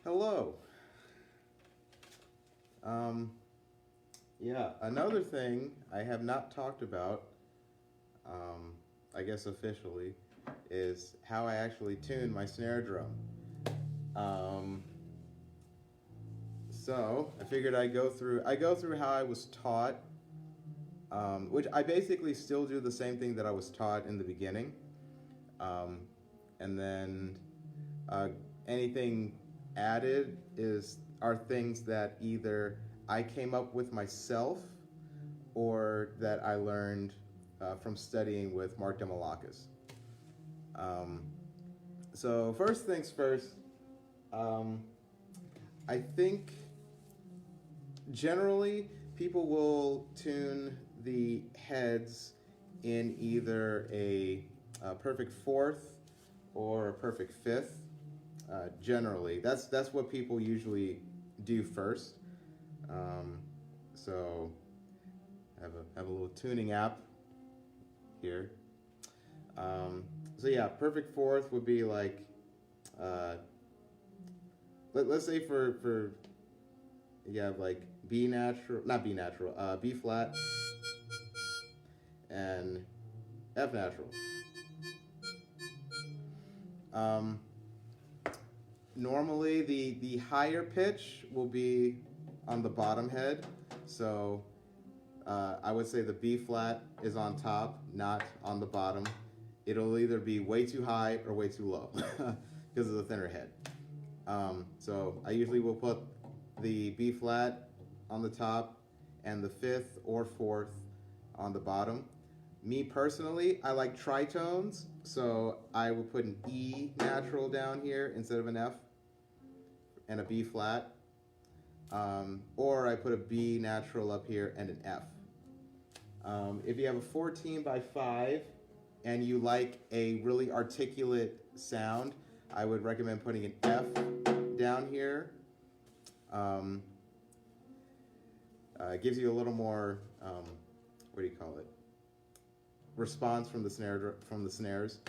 Hello. Um, yeah, another thing I have not talked about, um, I guess officially, is how I actually tune my snare drum. Um, so I figured I go through how I was taught, which I basically still do the same thing that I was taught in the beginning, um, and then uh, anything added is are things that either I came up with myself or that I learned from studying with Mark Demalakis. Um, so first things first, um, I think generally people will tune the heads in either a perfect fourth or a perfect fifth. Generally, that's what people usually do first. Um, so have a little tuning app here. So yeah, perfect fourth would be like, uh, let's say for you have like B natural, not B natural, B flat and F natural. Um, Normally the higher pitch will be on the bottom head, so I would say the B flat is on top, not on the bottom. It'll either be way too high or way too low because of the thinner head. So I usually will put the B flat on the top and the fifth or fourth on the bottom. Me personally, I like tritones, so I will put an E natural down here instead of an F and a B flat. Or I put a B natural up here and an F. If you have a 14 by 5 and you like a really articulate sound, I would recommend putting an F down here. It gives you a little more, what do you call it? Response from the snares.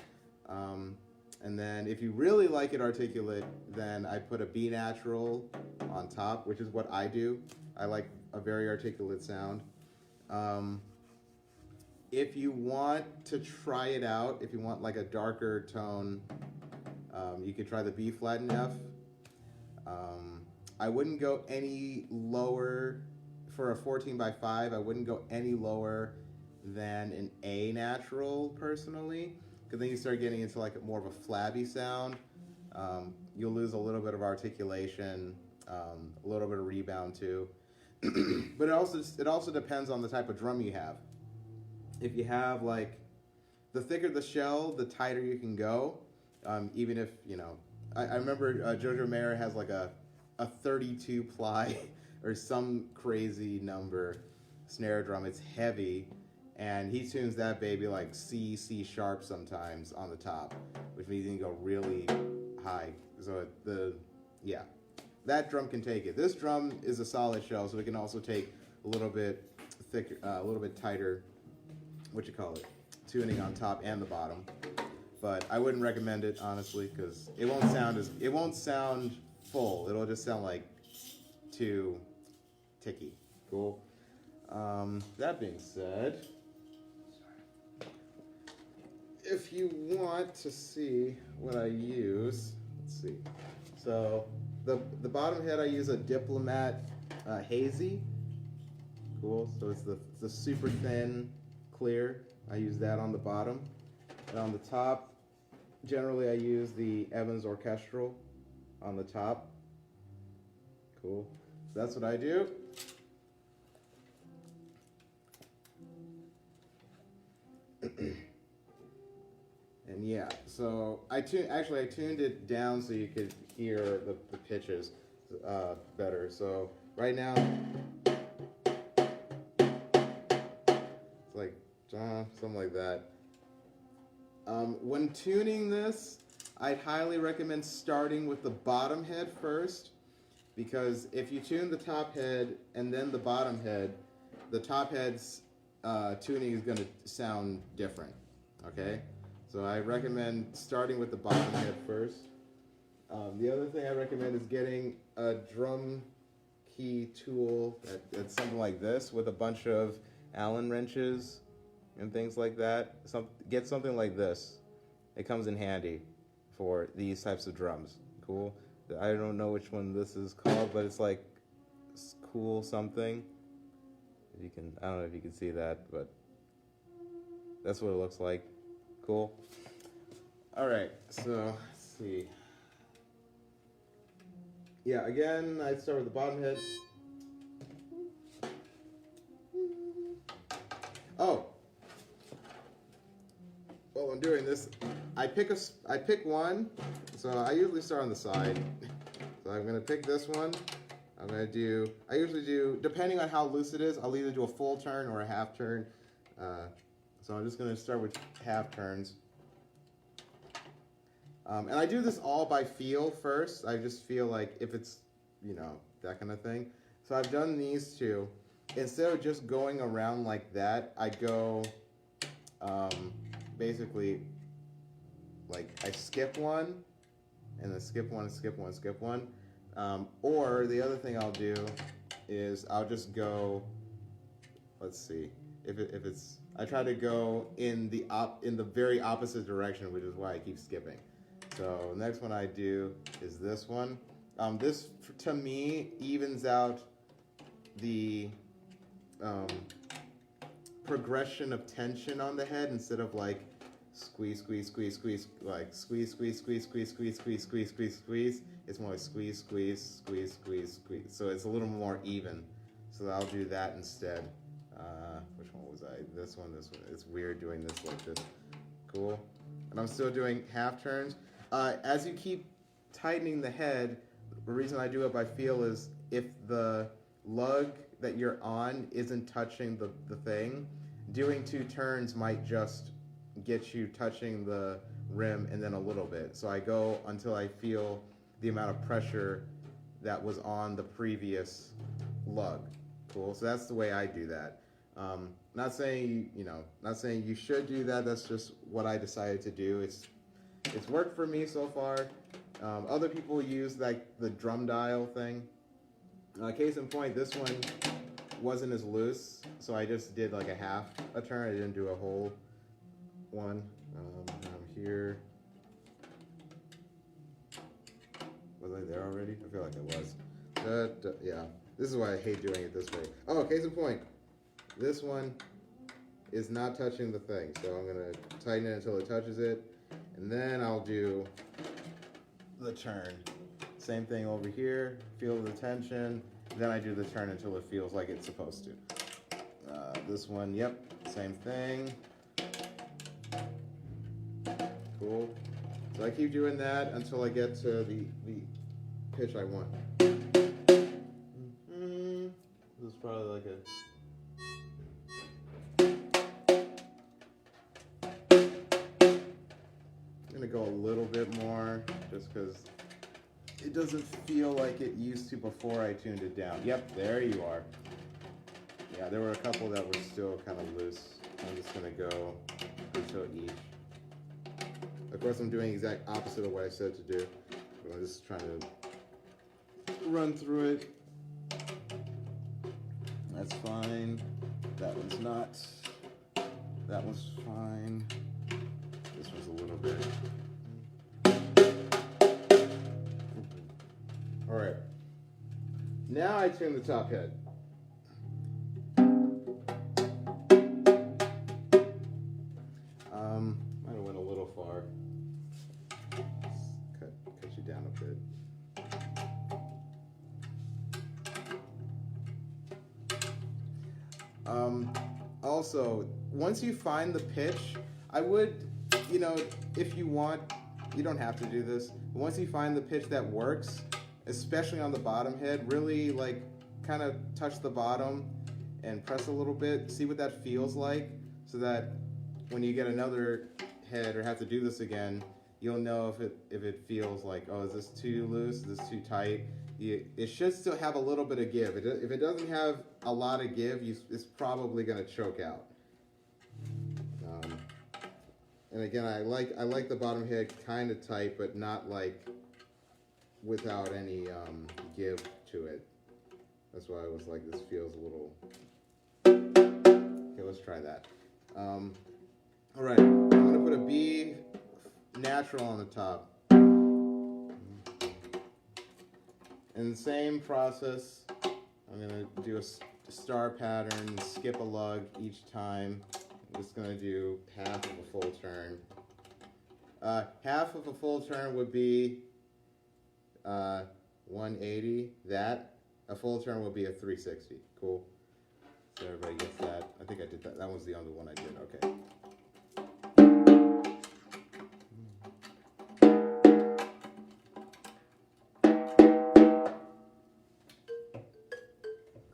And then if you really like it articulate, then I put a B natural on top, which is what I do. I like a very articulate sound. If you want to try it out, if you want like a darker tone, you could try the B flat and F. I wouldn't go any lower for a 14 by 5. I wouldn't go any lower than an A natural personally, because then you start getting into like more of a flabby sound. You'll lose a little bit of articulation, a little bit of rebound too. But it also depends on the type of drum you have. If you have like the thicker the shell, the tighter you can go. Even if I remember Jojo Mayer has like a 32 ply or some crazy number snare drum. It's heavy, and he tunes that baby like C sharp sometimes on the top, which means you can go really high. So that drum can take it. This drum is a solid shell, so it can also take a little bit thicker, a little bit tighter. What you call it? Tuning on top and the bottom. But I wouldn't recommend it honestly because it won't sound full. It'll just sound like too ticky. Cool. That being said, if you want to see what I use, let's see. So the bottom head I use a Diplomat Hazy. Cool. So it's the super thin clear. I use that on the bottom. And on the top, generally I use the Evans Orchestral on the top. Cool. So that's what I do. And yeah, so I tuned it down so you could hear the pitches better. So right now, it's like something like that. When tuning this, I'd highly recommend starting with the bottom head first, because if you tune the top head and then the bottom head, the top head's tuning is going to sound different. Okay, so I recommend starting with the bottom head first. The other thing I recommend is getting a drum key tool that's something like this with a bunch of Allen wrenches and things like that. Get something like this. It comes in handy for these types of drums. Cool. I don't know which one this is called, but it's like cool something. If you can, I don't know if you can see that, but that's what it looks like. Cool. All right. So let's see. Yeah, again, I start with the bottom head. Oh, while I'm doing this, I pick one. So I usually start on the side. So I'm gonna pick this one. I usually do, depending on how loose it is, I'll either do a full turn or a half turn. So I'm just gonna start with half turns. And I do this all by feel first. I just feel like if it's, that kind of thing. So I've done these two. Instead of just going around like that, I go, basically, like I skip one, and then skip one, skip one, skip one. Or the other thing I'll do is I'll just go, let's see, if it's, I try to go in the very opposite direction, which is why I keep skipping. So the next one I do is this one. This, to me, evens out the progression of tension on the head instead of like squeeze, squeeze, squeeze, squeeze, like squeeze, squeeze, squeeze, squeeze, squeeze, squeeze, squeeze, squeeze, squeeze. It's more like squeeze, squeeze, squeeze, squeeze, squeeze. So it's a little more even. So I'll do that instead. Which one was I? This one, this one. It's weird doing this like this. Cool. And I'm still doing half turns. As you keep tightening the head, the reason I do it by feel is if the lug that you're on isn't touching the thing, doing 2 turns might just get you touching the rim and then a little bit. So I go until I feel the amount of pressure that was on the previous lug. Cool. So that's the way I do that. Not saying you should do that. That's just what I decided to do. It's worked for me so far. Other people use like the drum dial thing. Case in point, this one wasn't as loose, so I just did like a half a turn. I didn't do a whole one. I'm here. Was I there already? I feel like I was. Yeah. This is why I hate doing it this way. Oh, case in point, this one is not touching the thing, so I'm gonna tighten it until it touches it, and then I'll do the turn. Same thing over here, feel the tension, then I do the turn until it feels like it's supposed to. This one, yep, same thing. Cool. So I keep doing that until I get to the pitch I want. This is probably like I'm gonna go a little bit more just because it doesn't feel like it used to before I tuned it down. Yep, there you are. Yeah, there were a couple that were still kind of loose. I'm just gonna go until each. Of course, I'm doing the exact opposite of what I said to do. But I'm just trying to run through it. That's fine. That one's not. That one's fine. This one's a little bit. All right. Now I tune the top head. Might have went a little far. Cut you down a bit. Also, once you find the pitch, I would, if you want, you don't have to do this. But once you find the pitch that works, especially on the bottom head, really like kind of touch the bottom and press a little bit, see what that feels like, so that when you get another head or have to do this again, you'll know if it feels like, oh, is this too loose, is this too tight? It should still have a little bit of give. If it doesn't have a lot of give, it's probably going to choke out. And again, I like the bottom head kind of tight, but not like without any give to it. That's why I was like, this feels a little. Okay, let's try that. All right, I'm gonna put a B natural on the top. In the same process, I'm gonna do a star pattern, skip a lug each time. I'm just gonna do half of a full turn. Half of a full turn would be 180. That a full turn would be a 360. Cool. So everybody gets that. I think I did that. That was the other one I did. Okay.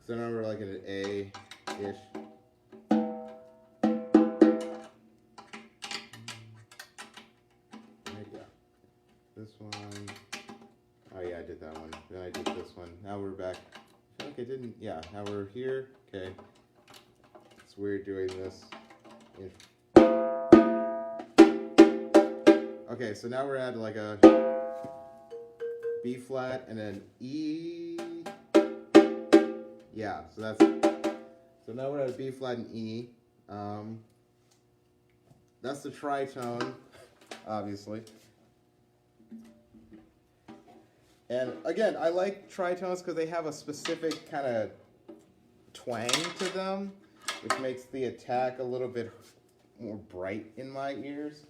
So now we're like at an A-ish. There you go. This one. Oh yeah, I did that one. Then I did this one. Now we're back. I feel like I didn't. Yeah, now we're here. Okay. It's weird doing this. Okay, so now we're at like a B flat and an E. Yeah, so now we're at a B flat and E. That's the tritone, obviously. And again, I like tritones because they have a specific kind of twang to them, which makes the attack a little bit more bright in my ears.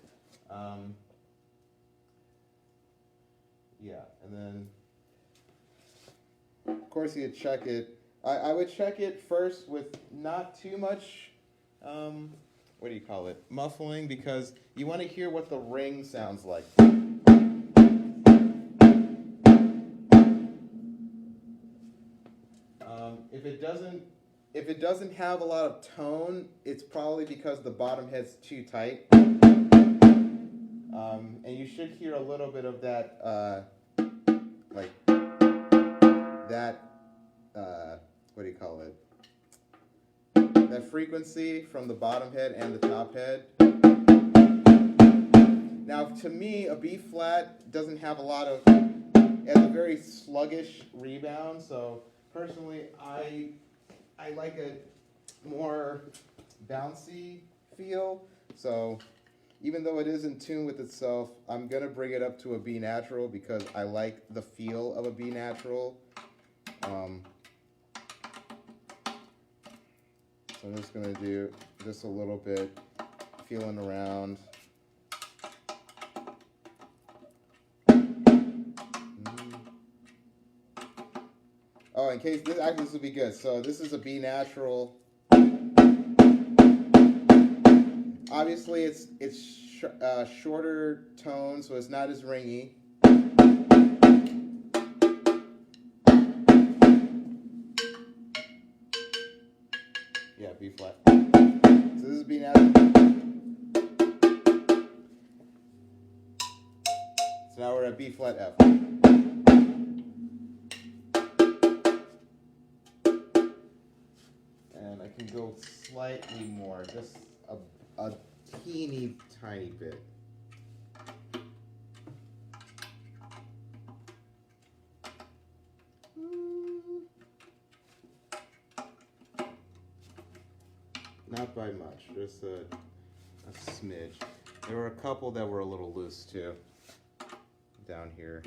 Yeah, and then, of course, you check it. I would check it first with not too much, what do you call it, muffling, because you want to hear what the ring sounds like. If it doesn't have a lot of tone, it's probably because the bottom head's too tight. And you should hear a little bit of that, like that, what do you call it? That frequency from the bottom head and the top head. Now, to me, a B flat doesn't have a lot of, it has a very sluggish rebound. So personally, I like a more bouncy feel. So even though it is in tune with itself, I'm gonna bring it up to a B natural because I like the feel of a B natural. So I'm just gonna do just a little bit, feeling around. Oh, in case this will be good. So this is a B natural. Obviously, it's shorter tone, so it's not as ringy. Yeah, B flat. So this is B natural. So now we're at B flat F. And I can go slightly more, just a teeny tiny bit. Not by much, just a smidge. There were a couple that were a little loose too. Down here.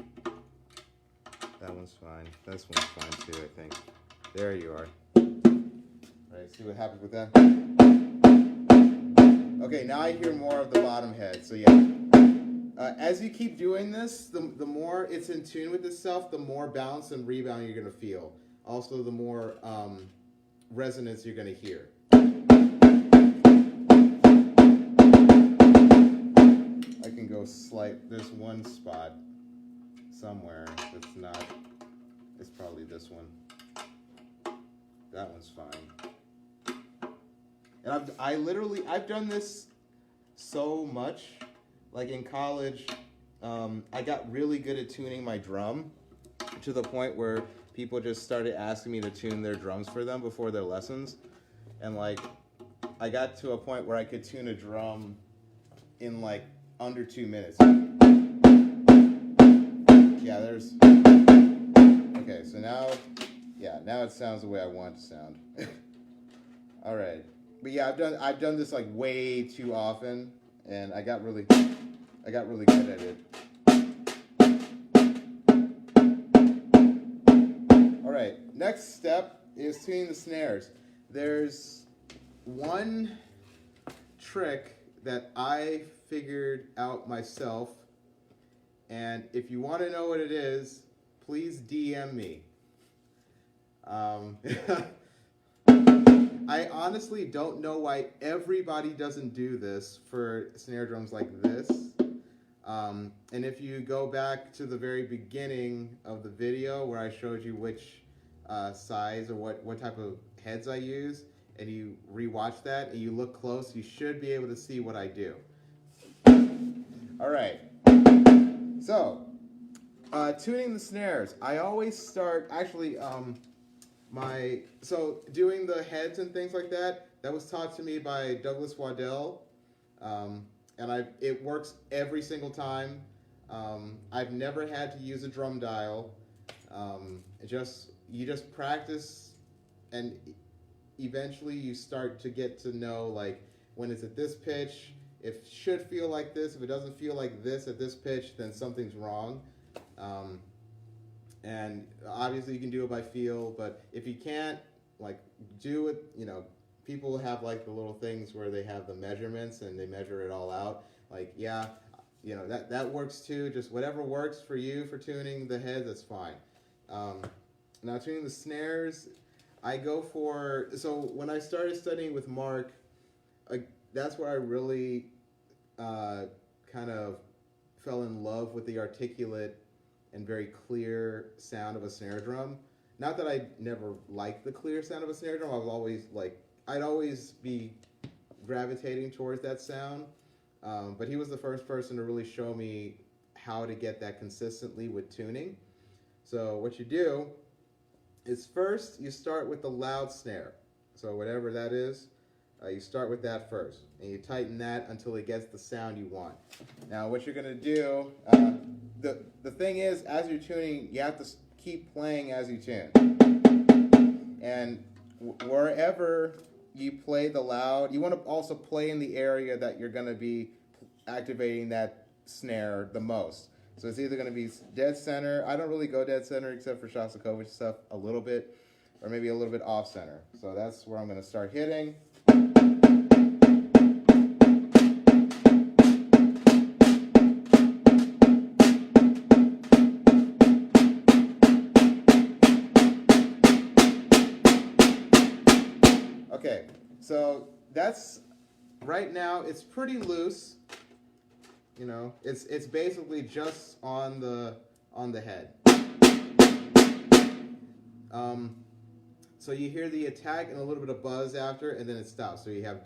That one's fine. This one's fine too, I think. There you are. Right, see what happens with that? Okay, now I hear more of the bottom head, so yeah. As you keep doing this, the more it's in tune with itself, the more bounce and rebound you're going to feel. Also, the more resonance you're going to hear. I can go slight, there's one spot somewhere that's not, it's probably this one. That one's fine. And I've done this so much. Like in college, I got really good at tuning my drum to the point where people just started asking me to tune their drums for them before their lessons. And like, I got to a point where I could tune a drum in like under 2 minutes. Yeah, snares. Okay, so now, yeah, now it sounds the way I want it to sound. All right, but yeah, I've done this like way too often, and I got really good at it. All right, next step is tuning the snares. There's one trick that I figured out myself, and if you want to know what it is, please DM me. I honestly don't know why everybody doesn't do this for snare drums like this. And if you go back to the very beginning of the video where I showed you which size or what type of heads I use, and you rewatch that and you look close, you should be able to see what I do. All right. So, tuning the snares. I always start, actually, doing the heads and things like that, that was taught to me by Douglas Waddell. And it works every single time. I've never had to use a drum dial. You just practice, and eventually you start to get to know, like, when it's at this pitch, it should feel like this. If it doesn't feel like this at this pitch, then something's wrong. And obviously you can do it by feel, but if you can't, like, do it, people have like the little things where they have the measurements and they measure it all out. Like, yeah, that works too. Just whatever works for you for tuning the head, that's fine. Now, tuning the snares, I go for, so when I started studying with Mark, that's where I really kind of fell in love with the articulate and very clear sound of a snare drum. Not that I never liked the clear sound of a snare drum. I was always like, I'd always be gravitating towards that sound. But he was the first person to really show me how to get that consistently with tuning. So what you do is first you start with the loud snare. So whatever that is, you start with that first. And you tighten that until it gets the sound you want. Now what you're going to do, the thing is, as you're tuning, you have to keep playing as you tune. And wherever you play the loud, you want to also play in the area that you're going to be activating that snare the most. So it's either going to be dead center. I don't really go dead center except for Shostakovich stuff a little bit, or maybe a little bit off center. So that's where I'm going to start hitting. Okay, so that's, right now it's pretty loose. It's basically just on the head. So you hear the attack and a little bit of buzz after, and then it stops. So you have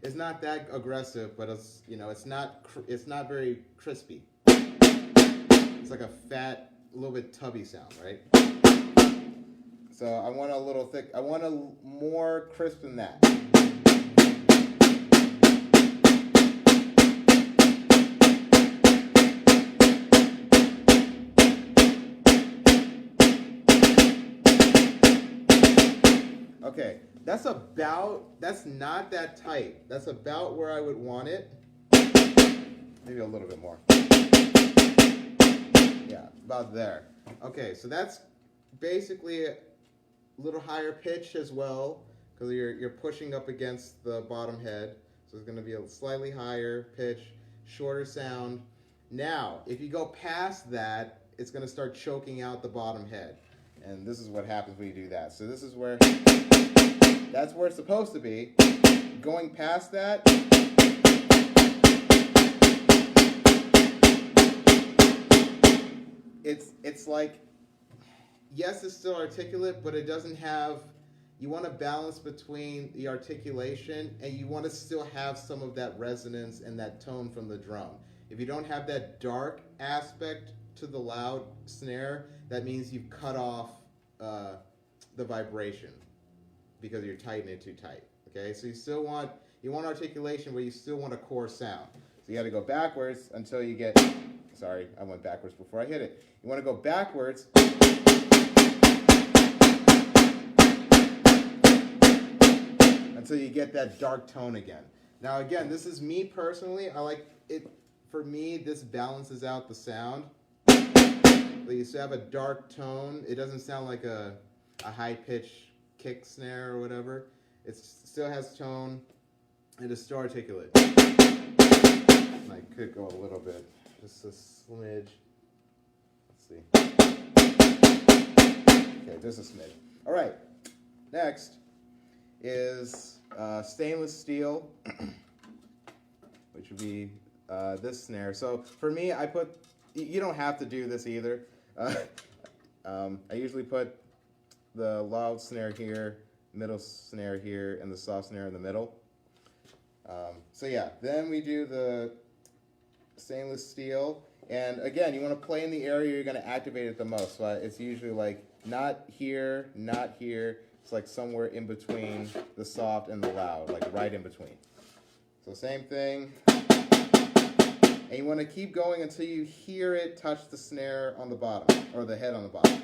It's not that aggressive, but it's not very crispy. It's like a fat, a little bit tubby sound, right? So I want a little thick. I want a more crisp than that. Okay, that's not that tight. That's about where I would want it. Maybe a little bit more. Yeah, about there. Okay, so that's basically a little higher pitch as well, because you're pushing up against the bottom head. So it's going to be a slightly higher pitch, shorter sound. Now, if you go past that, it's going to start choking out the bottom head. And this is what happens when you do that. So this is where, that's where it's supposed to be. Going past that, it's like, yes, it's still articulate, but it doesn't have, you want to balance between the articulation and you want to still have some of that resonance and that tone from the drum. If you don't have that dark aspect to the loud snare, that means you've cut off the vibration because you're tightening it too tight. Okay, so you want articulation, but you still want a core sound. So you got to go backwards until you get, sorry, I went backwards before I hit it. You want to go backwards until you get that dark tone again. Now again, this is me personally. I like it, for me, this balances out the sound. So you still have a dark tone. It doesn't sound like a high pitch kick snare or whatever. It still has tone and it's still articulate. I could go a little bit, just a smidge. Let's see. Okay, just a smidge. All right, next is stainless steel, which would be this snare. So for me, I put, you don't have to do this either. I usually put the loud snare here, middle snare here, and the soft snare in the middle. So yeah, then we do the stainless steel. And again, you want to play in the area you're going to activate it the most. So it's usually like not here, not here. It's like somewhere in between the soft and the loud, like right in between. So same thing. And you want to keep going until you hear it touch the snare on the bottom, or the head on the bottom.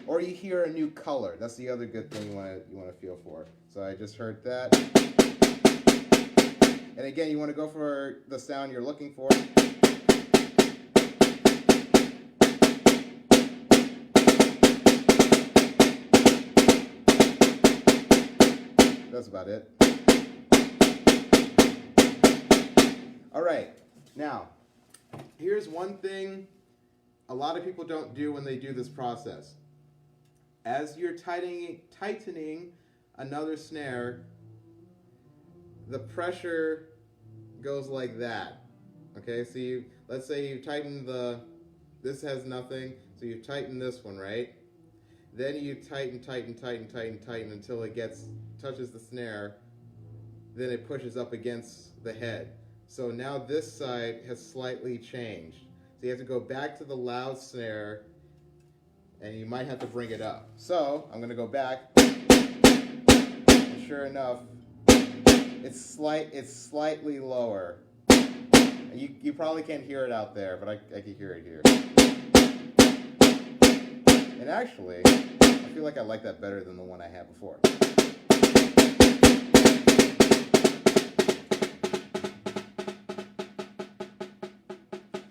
Or you hear a new color. That's the other good thing you want to feel for. So I just heard that. And again, you want to go for the sound you're looking for. That's about it. All right, now, here's one thing a lot of people don't do when they do this process. As you're tightening another snare, the pressure goes like that. Okay, so let's say you tighten this has nothing, so you tighten this one, right? Then you tighten until it touches the snare, then it pushes up against the head. So now this side has slightly changed. So you have to go back to the loud snare, and you might have to bring it up. So I'm gonna go back, and sure enough, it's slightly lower. You probably can't hear it out there, but I can hear it here. And actually, I feel like I like that better than the one I had before.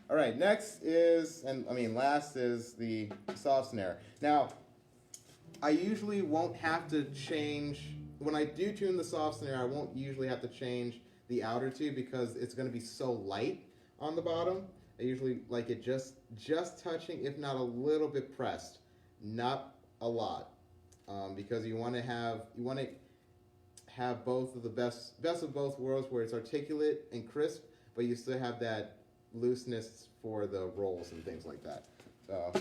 All right, next is, last is the soft snare. Now, I usually won't have to change, when I do tune the soft snare, I won't usually have to change the outer tube because it's going to be so light on the bottom. I usually like it just touching, if not a little bit pressed, not a lot, because you want to have both of the best of both worlds, where it's articulate and crisp, but you still have that looseness for the rolls and things like that. So.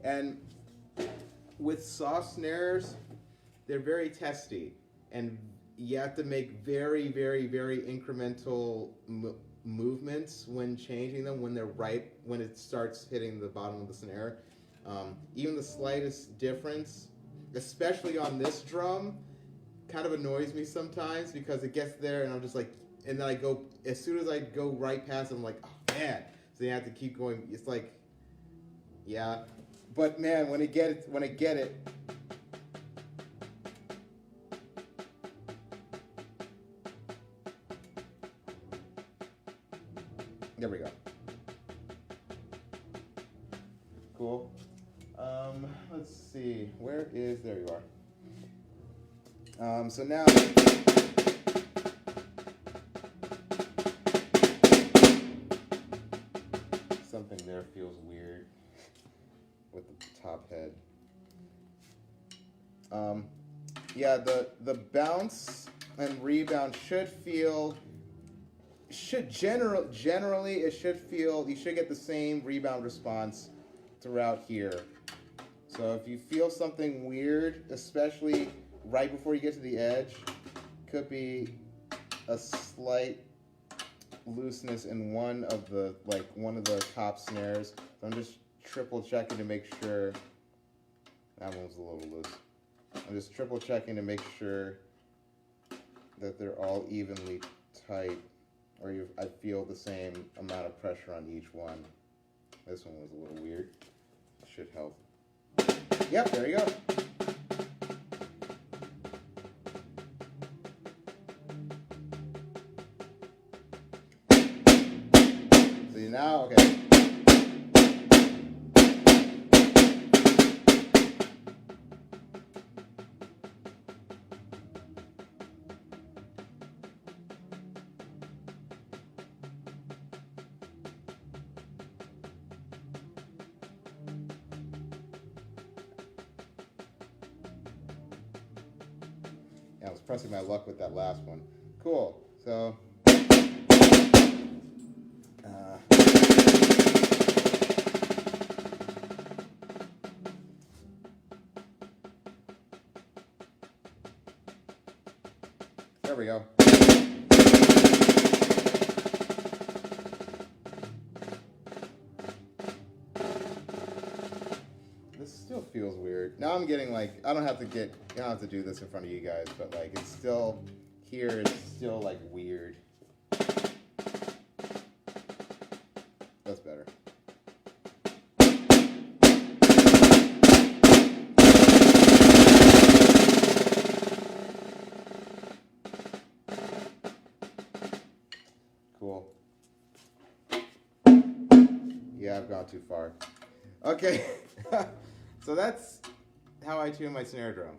And with soft snares, they're very testy, and you have to make very, very, very incremental movements when changing them, when it starts hitting the bottom of the snare. Even the slightest difference, especially on this drum, kind of annoys me sometimes, because it gets there and I'm just like, and then as soon as I go right past it, I'm like, oh man. So you have to keep going. It's like, yeah. But man, when I get it, there we go. Cool. Let's see. There you are. So now, something there feels weird with the top head. Yeah, the bounce and rebound generally it should feel, you should get the same rebound response throughout here. So if you feel something weird, especially right before you get to the edge, could be a slight looseness in one of the top snares. So I'm just triple checking to make sure that one's a little loose. I'm just triple checking to make sure that they're all evenly tight, or I feel the same amount of pressure on each one. This one was a little weird. Should help. Yep, there you go. See now, okay. Yeah, I was pressing my luck with that last one. Cool. So, there we go. This still feels weird. Now I'm getting like, I don't have to do this in front of you guys, but like it's still, here it's still like weird. That's better. Cool. Yeah, I've gone too far. Okay, so that's how I tune my snare drum.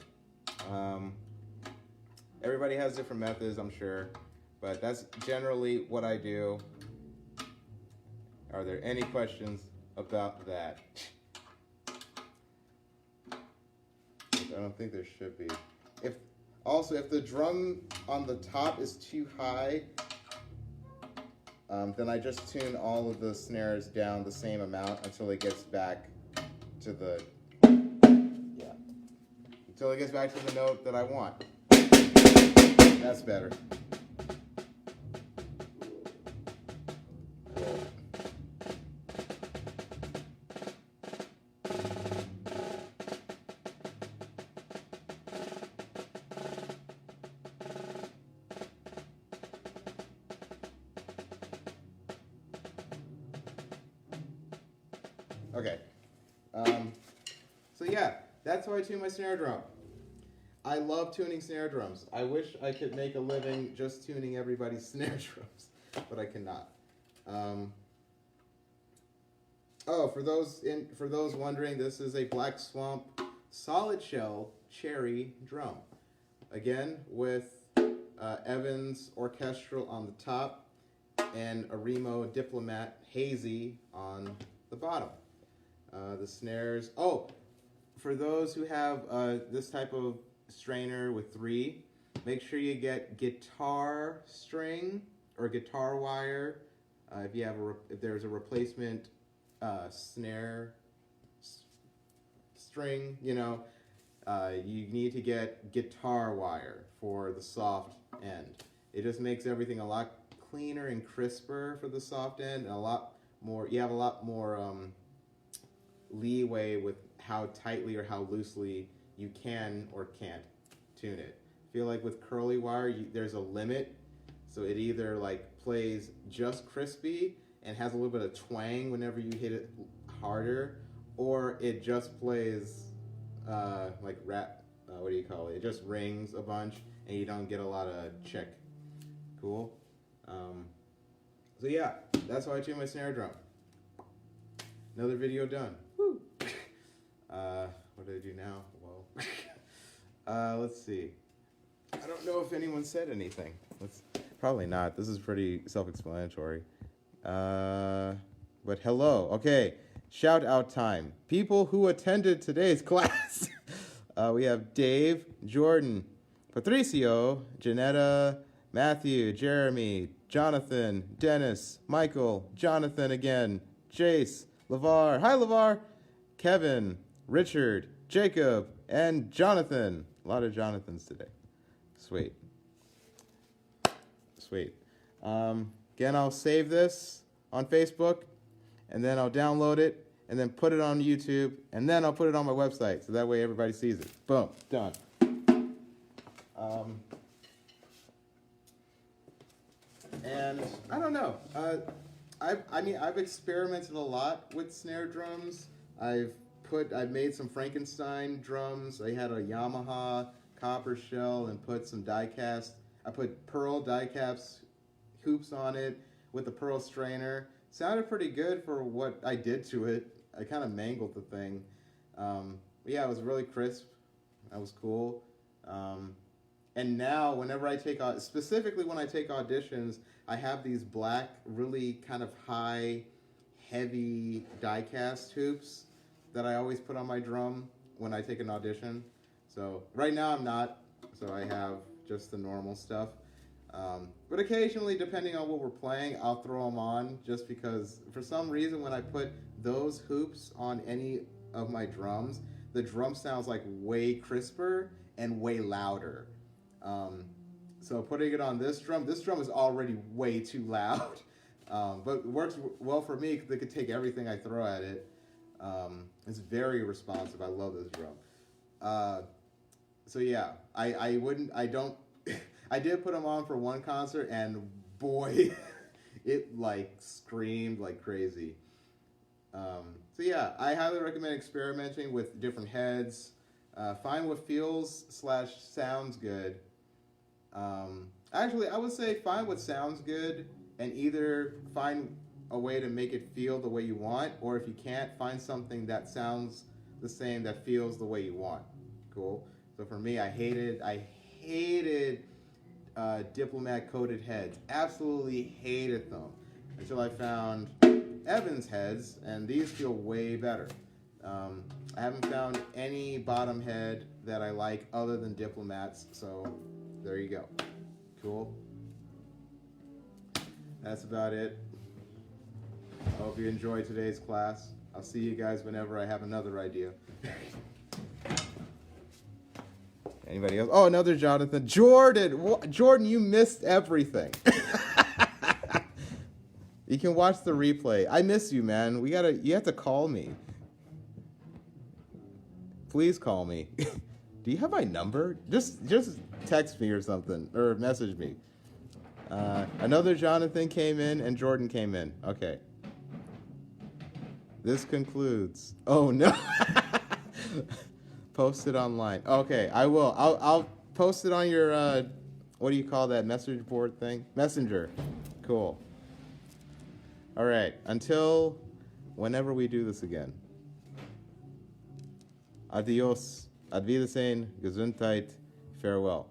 Everybody has different methods, I'm sure, but that's generally what I do. Are there any questions about that? I don't think there should be. If the drum on the top is too high, then I just tune all of the snares down the same amount until it gets back to the, until it gets back to the note that I want. That's better. Okay, so yeah, that's how I tune my snare drum. I love tuning snare drums. I wish I could make a living just tuning everybody's snare drums, but I cannot. For those wondering, this is a Black Swamp solid shell cherry drum. Again, with Evans Orchestral on the top and a Remo Diplomat Hazy on the bottom. The snares. Oh, for those who have this type of strainer with 3, make sure you get guitar string or guitar wire. If there's a replacement snare string, you need to get guitar wire for the soft end. It just makes everything a lot cleaner and crisper for the soft end, and a lot more. You have a lot more leeway with how tightly or how loosely you can or can't tune it. I feel like with curly wire, there's a limit, so it either like plays just crispy and has a little bit of twang whenever you hit it harder, or it just plays like rap. What do you call it? It just rings a bunch and you don't get a lot of check. Cool. So yeah, that's how I tune my snare drum. Another video done. Woo. What do I do now? Whoa. Let's see. I don't know if anyone said anything. Probably not. This is pretty self-explanatory. But hello. Okay. Shout out time. People who attended today's class. We have Dave, Jordan, Patricio, Janetta, Matthew, Jeremy, Jonathan, Dennis, Michael, Jonathan again, Jace, LeVar, hi LeVar, Kevin, Richard, Jacob, and Jonathan. A lot of Jonathans today. Sweet. Sweet. Again, I'll save this on Facebook, and then I'll download it, and then put it on YouTube, and then I'll put it on my website, so that way everybody sees it. Boom, done. And I don't know. I've experimented a lot with snare drums. I've made some Frankenstein drums. I had a Yamaha copper shell and put some die-cast. I put pearl die-cast hoops on it with the pearl strainer. Sounded pretty good for what I did to it. I kind of mangled the thing. But yeah, it was really crisp. That was cool. And now, whenever I take, specifically when I take auditions, I have these black, really kind of high, heavy die-cast hoops that I always put on my drum when I take an audition. So right now I'm not, so I have just the normal stuff. But occasionally, depending on what we're playing, I'll throw them on just because for some reason when I put those hoops on any of my drums, the drum sounds like way crisper and way louder. So putting it on this drum is already way too loud, but it works well for me because it could take everything I throw at it. It's very responsive. I love this drum. So yeah, I did put them on for one concert, and boy, it like screamed like crazy. So yeah, I highly recommend experimenting with different heads. Find what feels / sounds good. Actually, I would say find what sounds good and either find a way to make it feel the way you want, or if you can't, find something that sounds the same that feels the way you want. Cool. So for me, I hated diplomat coated heads. Absolutely hated them until I found Evans heads, and these feel way better. I haven't found any bottom head that I like other than diplomats, so there you go. Cool. That's about it. I hope you enjoyed today's class. I'll see you guys whenever I have another idea. Anybody else? Oh, another Jonathan. Jordan, you missed everything. You can watch the replay. I miss you, man. You have to call me. Please call me. Do you have my number? Just text me or something, or message me. Another Jonathan came in and Jordan came in. Okay. This concludes. Oh no. Post it online. Okay, I will. I'll post it on your what do you call that message board thing? Messenger. Cool. All right. Until whenever we do this again. Adios. Auf Wiedersehen. Gesundheit. Farewell.